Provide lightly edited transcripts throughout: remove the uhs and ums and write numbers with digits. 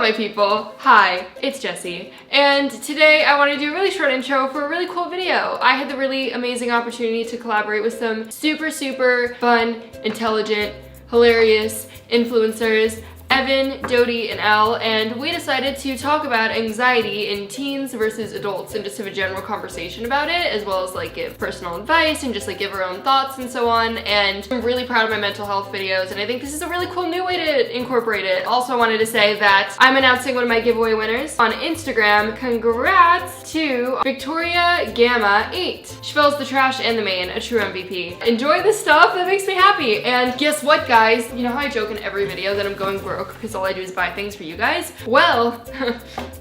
Hello my people, hi, it's Jessie, and today I want to do a really short intro for a really cool video. I had the really amazing opportunity to collaborate with some super fun, intelligent, hilarious influencers, Evan, Dodie, and Elle, and we decided to talk about anxiety in teens versus adults and just have a general conversation about it, as well as like give personal advice and just like give our own thoughts and so on. And I'm really proud of my mental health videos, and I think this is a really cool new way to incorporate it. Also, I wanted to say that I'm announcing one of my giveaway winners on Instagram. Congrats to Victoria Gamma 8. She fills the trash and the main, a true MVP. Enjoy this stuff, that makes me happy. And guess what, guys? You know how I joke in every video that I'm going broke because all I do is buy things for you guys? Well,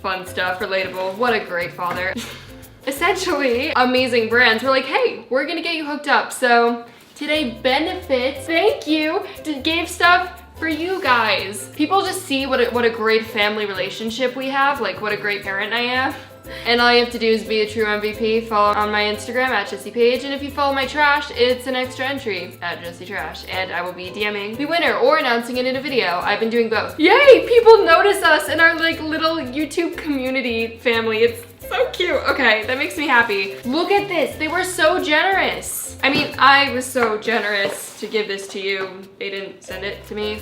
fun stuff, relatable. What a great father. Essentially, amazing brands were like, hey, we're gonna get you hooked up. So today, benefits, thank you, gave stuff for you guys. People just see what a great family relationship we have, like what a great parent I am. And all you have to do is be a true MVP, follow on my Instagram at JessiePage, and if you follow my trash, it's an extra entry at JessieTrash, and I will be DMing the winner or announcing it in a video. I've been doing both. Yay! People notice us in our like little YouTube community family. It's so cute. Okay, that makes me happy. Look at this. They were so generous. I mean, I was so generous to give this to you. They didn't send it to me.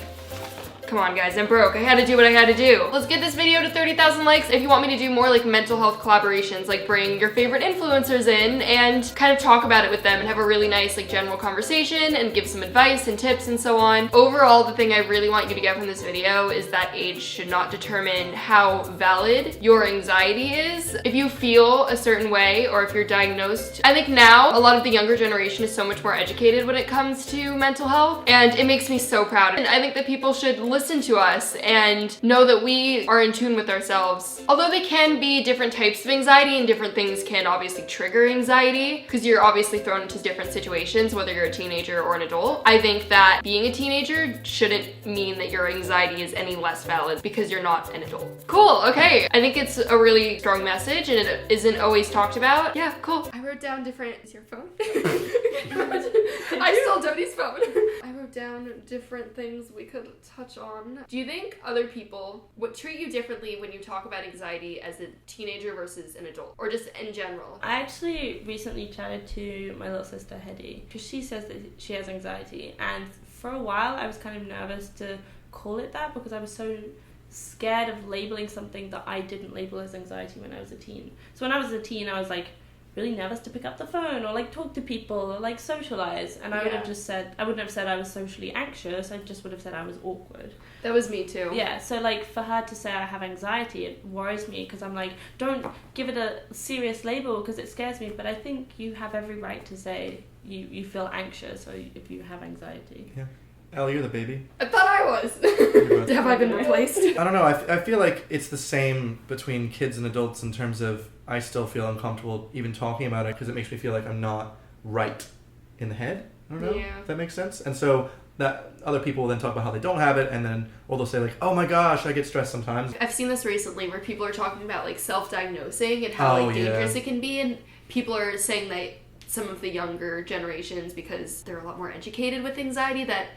Come on guys, I'm broke. I had to do what I had to do. Let's get this video to 30,000 likes. If you want me to do more like mental health collaborations, like bring your favorite influencers in and kind of talk about it with them and have a really nice like general conversation and give some advice and tips and so on. Overall, the thing I really want you to get from this video is that age should not determine how valid your anxiety is. If you feel a certain way or if you're diagnosed, I think now a lot of the younger generation is so much more educated when it comes to mental health, and it makes me so proud. And I think that people should listen to us and know that we are in tune with ourselves. Although they can be different types of anxiety and different things can obviously trigger anxiety because you're obviously thrown into different situations, whether you're a teenager or an adult. I think that being a teenager shouldn't mean that your anxiety is any less valid because you're not an adult. Cool, okay. I think it's a really strong message and it isn't always talked about. Yeah, cool. I wrote down different, is your phone? I stole Dodie's phone. I wrote down different things we could touch on. Do you think other people would treat you differently when you talk about anxiety as a teenager versus an adult, or just in general? I actually recently chatted to my little sister Hedy because she says that she has anxiety, and for a while I was kind of nervous to call it that because I was so scared of labeling something that I didn't label as anxiety when I was a teen. So when I was a teen, I was like really nervous to pick up the phone or like talk to people or like socialize, and I would have just said, I wouldn't have said I was socially anxious, I just would have said I was awkward. That was me too. Yeah, so like for her to say I have anxiety, it worries me because I'm like, don't give it a serious label because it scares me, but I think you have every right to say you feel anxious or if you have anxiety. Yeah. Elle, you're the baby. I thought I was. Have I been replaced? I don't know, I feel like it's the same between kids and adults in terms of I still feel uncomfortable even talking about it because it makes me feel like I'm not right in the head. I don't know if that makes sense. And so that other people will then talk about how they don't have it, and then or they'll say like, oh my gosh, I get stressed sometimes. I've seen this recently where people are talking about like self-diagnosing and how like dangerous it can be, and people are saying that some of the younger generations, because they're a lot more educated with anxiety, that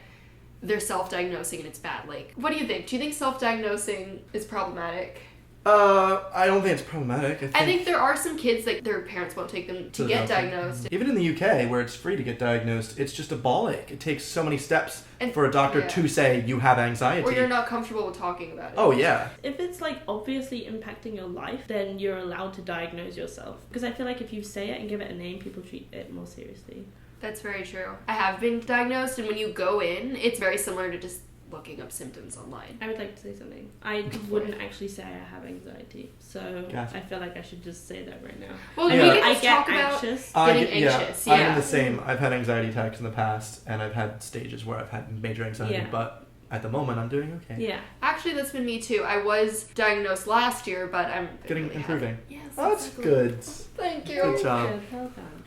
they're self-diagnosing and it's bad. Like, what do you think? Do you think self-diagnosing is problematic? I don't think it's problematic. I think there are some kids that their parents won't take them to get diagnosed. Even in the UK, where it's free to get diagnosed, it's just a ball ache. It takes so many steps for a doctor to say you have anxiety. Or you're not comfortable with talking about it. Oh, yeah. If it's like obviously impacting your life, then you're allowed to diagnose yourself. Because I feel like if you say it and give it a name, people treat it more seriously. That's very true. I have been diagnosed, and when you go in, it's very similar to just looking up symptoms online. I would like to say something. I wouldn't actually say I have anxiety, so I feel like I should just say that right now. Well, we can just talk about getting anxious. Yeah, I'm the same. I've had anxiety attacks in the past, and I've had stages where I've had major anxiety, but at the moment I'm doing okay. Yeah. Actually, that's been me too. I was diagnosed last year, but I'm improving. Yes. Oh, that's good. Thank you. Good job.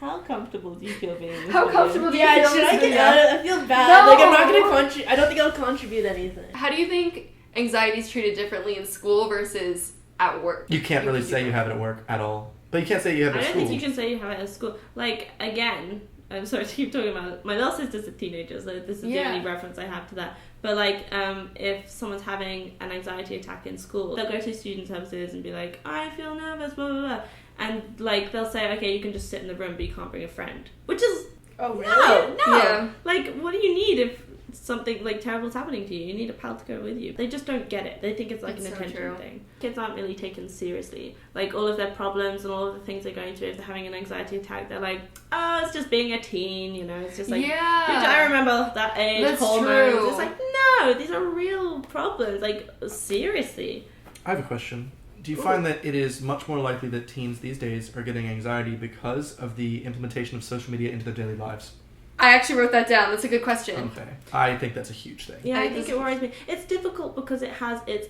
How comfortable do you feel being in this How video? comfortable do you feel should I this I feel bad. No. Like, I'm not gonna contribute. I don't think I'll contribute anything. How do you think anxiety is treated differently in school versus at work? You can't really say you have it at work at all. But you can't say you have it at school. I don't think you can say you have it at school. Like, again, I'm sorry to keep talking about it. My little sister's a teenager, so this is the only reference I have to that. But like, if someone's having an anxiety attack in school, they'll go to student services and be like, I feel nervous, blah, blah, blah. And like, they'll say, okay, you can just sit in the room, but you can't bring a friend. Which is, oh, really? No. Yeah. Like, what do you need if something like terrible is happening to you? You need a pal to go with you. They just don't get it. They think it's like an attention thing. Kids aren't really taken seriously. Like, all of their problems and all of the things they're going through, if they're having an anxiety attack, they're like, oh, it's just being a teen, you know, it's just like, I remember that age, That's hormones. true. It's like, no, these are real problems. Like, seriously. I have a question. Do you find that it is much more likely that teens these days are getting anxiety because of the implementation of social media into their daily lives? I actually wrote that down. That's a good question. Okay. I think that's a huge thing. Yeah, I think it worries me. It's difficult because it has its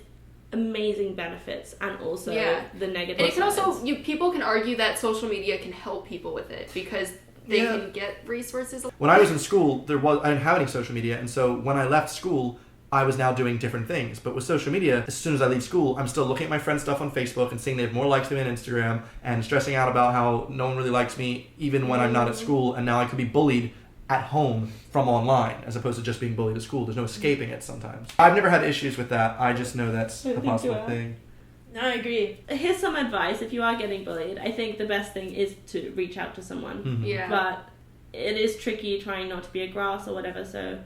amazing benefits and also the negative And it can sides. also, people can argue that social media can help people with it because they can get resources. When I was in school, I didn't have any social media, and so when I left school, I was now doing different things. But with social media, as soon as I leave school, I'm still looking at my friends' stuff on Facebook and seeing they have more likes than me on Instagram and stressing out about how no one really likes me even when I'm not at school, and now I could be bullied at home from online as opposed to just being bullied at school. There's no escaping it sometimes. I've never had issues with that. I just know that's a possible thing. No, I agree. Here's some advice. If you are getting bullied, I think the best thing is to reach out to someone. Mm-hmm. Yeah. But it is tricky trying not to be a grass or whatever, so...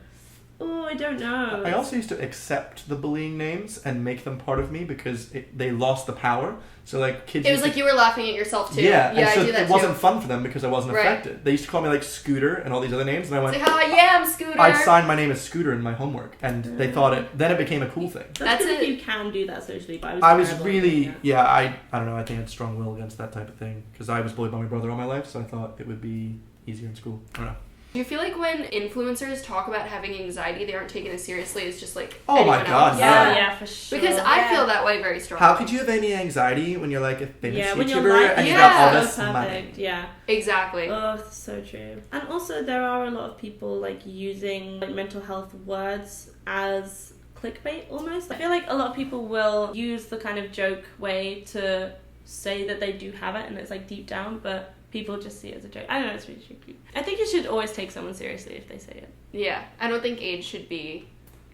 Oh, I don't know. I also used to accept the bullying names and make them part of me because they lost the power. So like kids. It was like you were laughing at yourself too. Yeah, and so I do that it wasn't fun for them because I wasn't Right. affected. They used to call me like Scooter and all these other names, and I went. It's like, I'm Scooter. I'd sign my name as Scooter in my homework, and they thought it. Then it became a cool thing. That's That's good if it. you can do that socially, but I was terrible at really, doing that. yeah. I don't know. I think I had strong will against that type of thing because I was bullied by my brother all my life, so I thought it would be easier in school. I don't know. Do you feel like when influencers talk about having anxiety, they aren't taken as seriously as just like Oh my anyone God, else? yeah. Yeah, for sure. Because I feel that way very strongly. How could you have any anxiety when you're like a famous when your YouTuber life and you is got all so this money? perfect, yeah. Exactly. Oh, that's so true. And also, there are a lot of people like using like mental health words as clickbait almost. I feel like a lot of people will use the kind of joke way to say that they do have it and it's like deep down, but people just see it as a joke. I don't know, it's really tricky. I think you should always take someone seriously if they say it. Yeah, I don't think age should be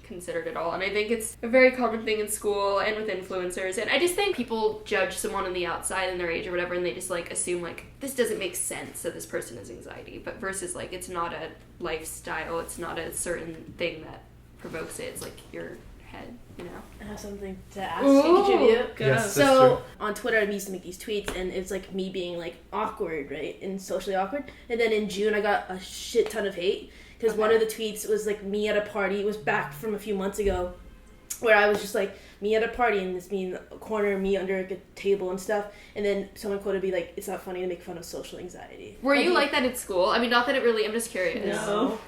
considered at all, and I think it's a very common thing in school and with influencers, and I just think people judge someone on the outside and their age or whatever, and they just like assume like this doesn't make sense that this person has anxiety, but versus like it's not a lifestyle, it's not a certain thing that provokes it, it's like your head, you know. I have something to ask and contribute. Go. Yes. So That's true. on Twitter, I used to make these tweets, and it's like me being like awkward, right, and socially awkward. And then in June, I got a shit ton of hate because one of the tweets was like me at a party. It was back from a few months ago, where I was just like me at a party, and this me in a corner, me under like a table and stuff. And then someone quoted me like, "It's not funny to make fun of social anxiety." Were you like that at school? I mean, not that it really. I'm just curious. No.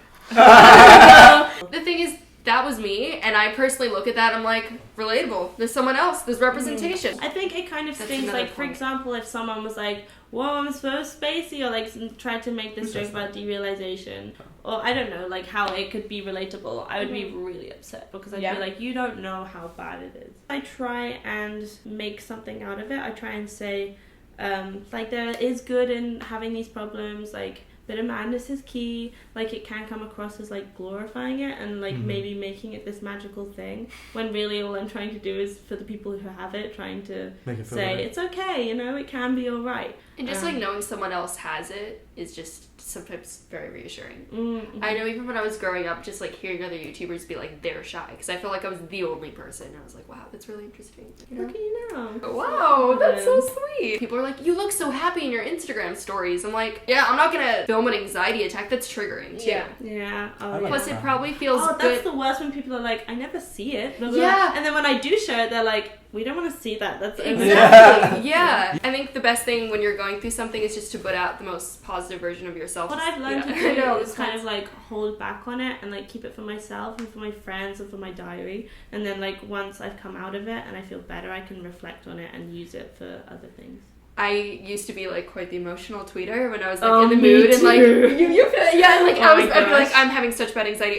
The thing is, that was me, and I personally look at that, I'm like, relatable. There's someone else. There's representation. I think it kind of That's stings, another like, for point. example, if someone was like, whoa, I'm so spacey, or like tried to make this joke about derealization, or I don't know, like how it could be relatable, I would be really upset because I'd be like, you don't know how bad it is. I try and make something out of it. I try and say, like, there is good in having these problems, like, bit of madness is key. Like, it can come across as like glorifying it and like maybe making it this magical thing, when really all I'm trying to do is for the people who have it, trying to Make it feel say right. it's okay, you know, it can be all right. And just like knowing someone else has it is just sometimes very reassuring. Mm-hmm. I know even when I was growing up, just like hearing other YouTubers be like they're shy, because I felt like I was the only person. I was like, wow, that's really interesting. You know? Look at you now. Wow, that's so sweet. People are like, you look so happy in your Instagram stories. I'm like, yeah, I'm not gonna film an anxiety attack. That's triggering too. Yeah. Oh, I like yeah. Plus, it probably feels Oh, that's good. the worst when people are like, I never see it. Blah, blah, Yeah. blah. And then when I do show it, they're like, we don't want to see that. That's Exactly. Yeah. I think the best thing when you're going through something is just to put out the most positive version of yourself. What I've learned Yeah. to do I know, is kind of like hold back on it and like keep it for myself and for my friends and for my diary. And then like once I've come out of it and I feel better, I can reflect on it and use it for other things. I used to be like quite the emotional tweeter when I was like in the mood and like too. you feel, yeah, like Oh I'd be my like, gosh. I'm having such bad anxiety.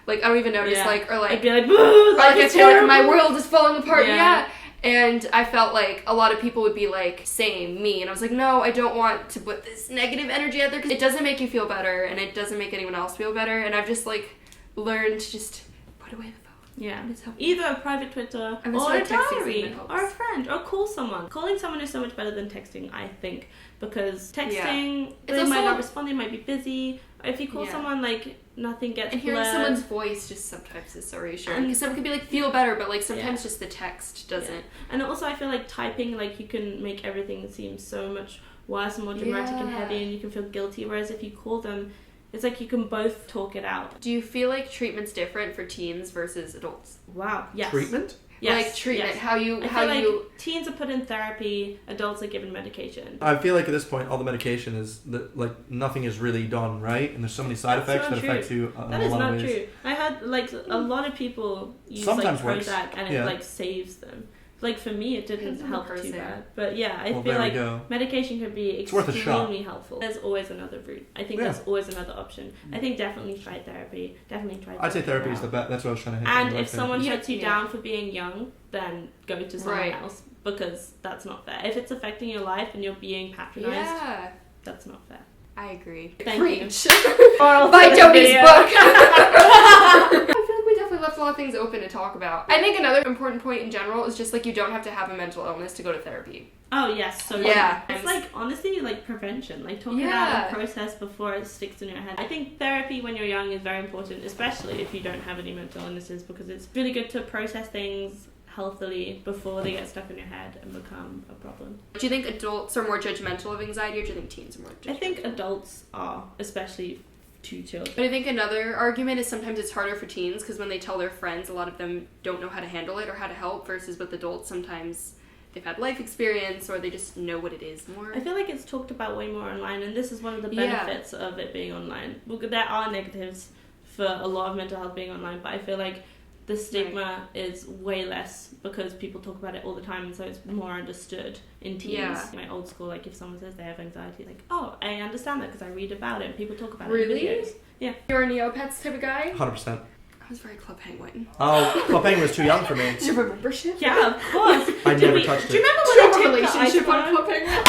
Like I don't even notice, Yeah. like, or like, I'd be like, or, like I it's feel like my terrible. world is falling apart. Yeah. And I felt like a lot of people would be like, same, me. And I was like, no, I don't want to put this negative energy out there because it doesn't make you feel better and it doesn't make anyone else feel better. And I've just like learned to just put away the phone. Yeah, either a private Twitter or a diary or a friend or call someone. Calling someone is so much better than texting, I think, because texting, they might not respond, they might be busy. If you call someone, like, nothing gets and hearing blurred. someone's voice just sometimes is so reassuring. Because someone could be like, feel better, but like sometimes just the text doesn't. Yeah. And also I feel like typing, like, you can make everything seem so much worse and more dramatic and heavy, and you can feel guilty, whereas if you call them, it's like you can both talk it out. Do you feel like treatment's different for teens versus adults? Wow, yes. Treatment? Yes. Like treatment, yes. how you teens are put in therapy, adults are given medication. I feel like at this point all the medication is that like nothing is really done right, and there's so many side effects that affect you in a lot of ways. That is not true. I had like a lot of people use sometimes like works. Prozac and it like saves them. Like for me it didn't help too bad. But yeah, I feel like medication could be extremely helpful. There's always another route. I think there's always another option. I think definitely try therapy. I'd say therapy is the best. That's what I was trying to hit. And if someone shuts you down for being young, then go to someone else, because that's not fair. If it's affecting your life and you're being patronized, that's not fair. I agree. Thank Preach. you. Buy Dodie's book. I feel like we definitely left a lot of things open to talk about. I think another important point in general is just like you don't have to have a mental illness to go to therapy. Oh yes, so it's like honestly like prevention, like talk it out and process before it sticks in your head. I think therapy when you're young is very important, especially if you don't have any mental illnesses, because it's really good to process things healthily before they get stuck in your head and become a problem. Do you think adults are more judgmental of anxiety, or do you think teens are more judgmental? I think adults are, especially to children. But I think another argument is sometimes it's harder for teens because when they tell their friends, a lot of them don't know how to handle it or how to help, versus with adults sometimes they've had life experience or they just know what it is more. I feel like it's talked about way more online, and this is one of the benefits of it being online. Well, there are negatives for a lot of mental health being online, but I feel like the stigma is way less because people talk about it all the time, and so it's more understood in teens. Yeah. My old school, like if someone says they have anxiety, like, oh, I understand that because I read about it and people talk about it in videos. Yeah. You're a Neopets type of guy? 100%. I was very Club Penguin. Oh, Club Penguin was too young for me. Did you have a membership? Yeah, of course. I never touched it. Do you remember when they took relationship on Club Penguin?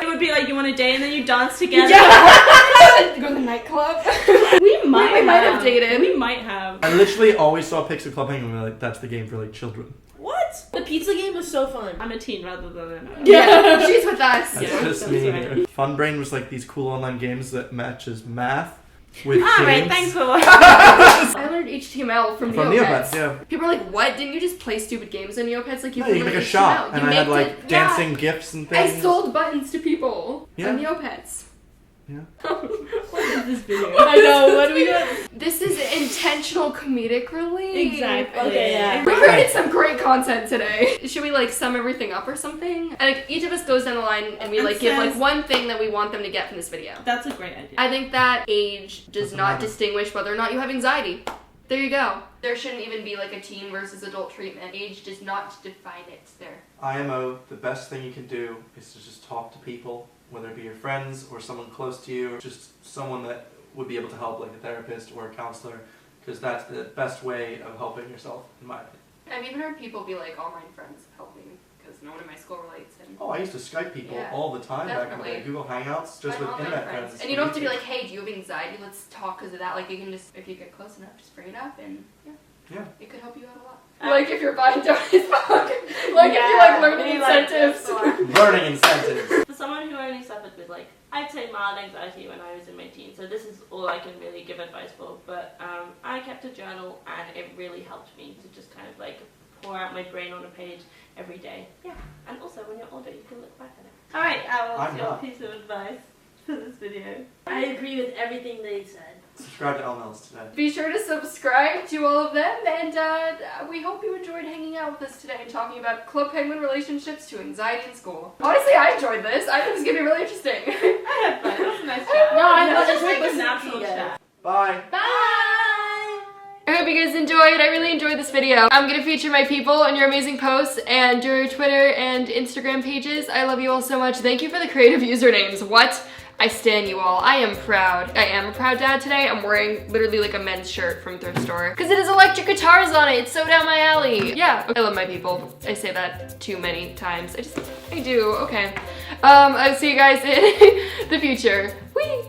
It would be like you want a date and then you dance together. Yeah. Go to the nightclub. We might have dated. We might have. I literally always saw pics of Club Penguin and like, that's the game for like children. What? The pizza game was so fun. I'm a teen rather than an adult. Yeah, she's with us. That's just me. Right. Fun Brain was like these cool online games that matches math with games. Alright, thanks for watching. I learned HTML from Neopets. Yeah. People are like, what? Didn't you just play stupid games on Neopets? Like you can make a shop, and I had like dancing gifs and things. I sold buttons to people on Neopets. Yeah. What is this video? I know, what do we got? This is intentional comedic relief. Exactly. Okay, yeah. We created some great content today. Should we like sum everything up or something? And like, each of us goes down the line and we like give like one thing that we want them to get from this video. That's a great idea. I think that age does not distinguish whether or not you have anxiety. There you go. There shouldn't even be like a teen versus adult treatment. Age does not define it there. IMO, the best thing you can do is to just talk to people, whether it be your friends or someone close to you, or just someone that would be able to help, like a therapist or a counselor, because that's the best way of helping yourself, in my opinion. I've even heard people be like, online friends help me, because no one in my school relates. And I used to Skype people all the time back in the day. Google Hangouts, just with internet friends. And you don't have to be like, hey, do you have anxiety? Let's talk because of that. Like, you can just, if you get close enough, just bring it up, and it could help you out a lot. Like if you're buying Dodie's book. Like if you like learning incentives. Learning incentives. For someone who only suffered with like, I'd say mild anxiety when I was in my teens, so this is all I can really give advice for, but I kept a journal and it really helped me to just kind of like pour out my brain on a page every day. Yeah, and also when you're older you can look back at it. Alright, what's your piece of advice for this video? I agree with everything they said. Subscribe to Elle today. Be sure to subscribe to all of them, and we hope you enjoyed hanging out with us today and talking about Club Penguin relationships to anxiety in school. Honestly, I enjoyed this. I think this is going to be really interesting. I had fun. That was a nice chat. No, I thought just this like was a natural chat. Bye. Bye! I hope you guys enjoyed. I really enjoyed this video. I'm going to feature my people and your amazing posts and your Twitter and Instagram pages. I love you all so much. Thank you for the creative usernames. What? I stan you all. I am proud. I am a proud dad today. I'm wearing literally like a men's shirt from thrift store because it has electric guitars on it. It's so down my alley. Yeah, I love my people. I say that too many times. I do. Okay. I'll see you guys in the future. Whee!